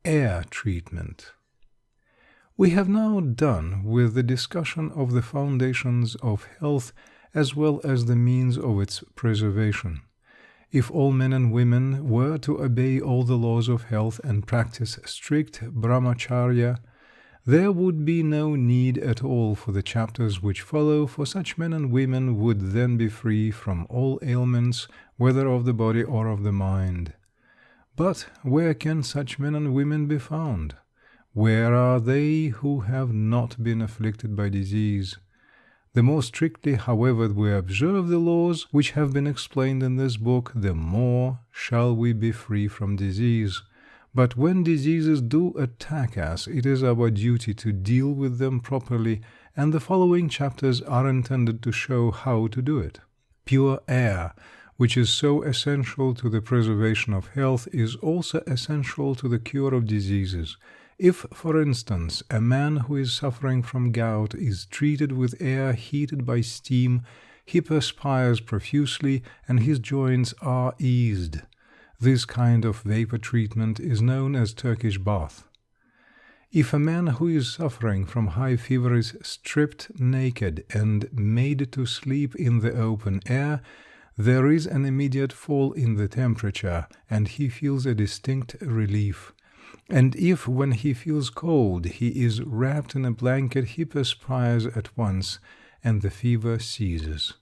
Air treatment. We have now done with the discussion of the foundations of health as well as the means of its preservation. If all men and women were to obey all the laws of health and practice strict brahmacharya, there would be no need at all for the chapters which follow, for such men and women would then be free from all ailments, whether of the body or of the mind. But where can such men and women be found? Where are they who have not been afflicted by disease? The more strictly, however, we observe the laws which have been explained in this book, the more shall we be free from disease. But when diseases do attack us, it is our duty to deal with them properly, and the following chapters are intended to show how to do it. Pure air, which is so essential to the preservation of health, is also essential to the cure of diseases. If, for instance, a man who is suffering from gout is treated with air heated by steam, he perspires profusely and his joints are eased. This kind of vapor treatment is known as Turkish bath. If a man who is suffering from high fever is stripped naked and made to sleep in the open air, there is an immediate fall in the temperature, and he feels a distinct relief. And if, when he feels cold, he is wrapped in a blanket, he perspires at once, and the fever ceases.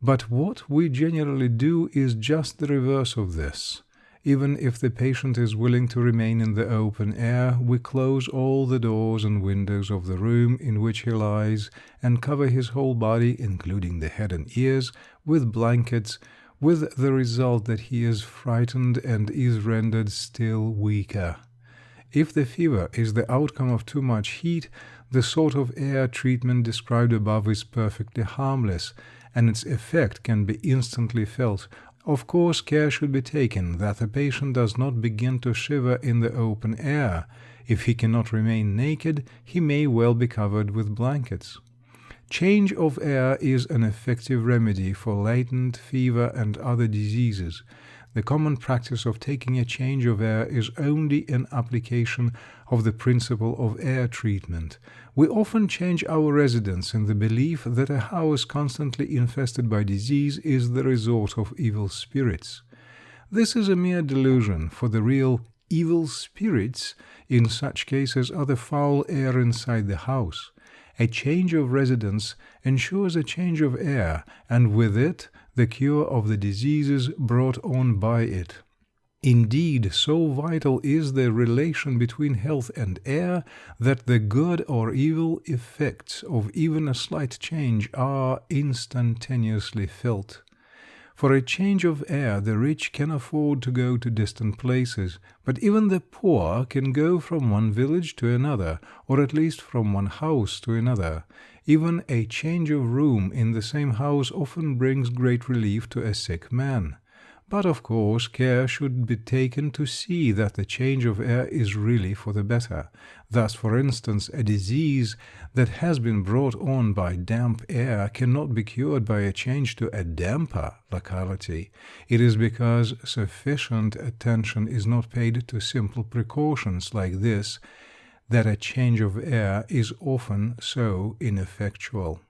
But what we generally do is just the reverse of this. Even if the patient is willing to remain in the open air, we close all the doors and windows of the room in which he lies, and cover his whole body, including the head and ears, with blankets, with the result that he is frightened and is rendered still weaker. If the fever is the outcome of too much heat, the sort of air treatment described above is perfectly harmless, and its effect can be instantly felt. Of course, care should be taken that the patient does not begin to shiver in the open air. If he cannot remain naked, he may well be covered with blankets. Change of air is an effective remedy for latent fever and other diseases. The common practice of taking a change of air is only an application of the principle of air treatment. We often change our residence in the belief that a house constantly infested by disease is the resort of evil spirits. This is a mere delusion, for the real evil spirits in such cases are the foul air inside the house. A change of residence ensures a change of air, and with it the cure of the diseases brought on by it. Indeed, so vital is the relation between health and air that the good or evil effects of even a slight change are instantaneously felt. For a change of air, the rich can afford to go to distant places, but even the poor can go from one village to another, or at least from one house to another. Even a change of room in the same house often brings great relief to a sick man. But of course, care should be taken to see that the change of air is really for the better. Thus, for instance, a disease that has been brought on by damp air cannot be cured by a change to a damper locality. It is because sufficient attention is not paid to simple precautions like this that a change of air is often so ineffectual.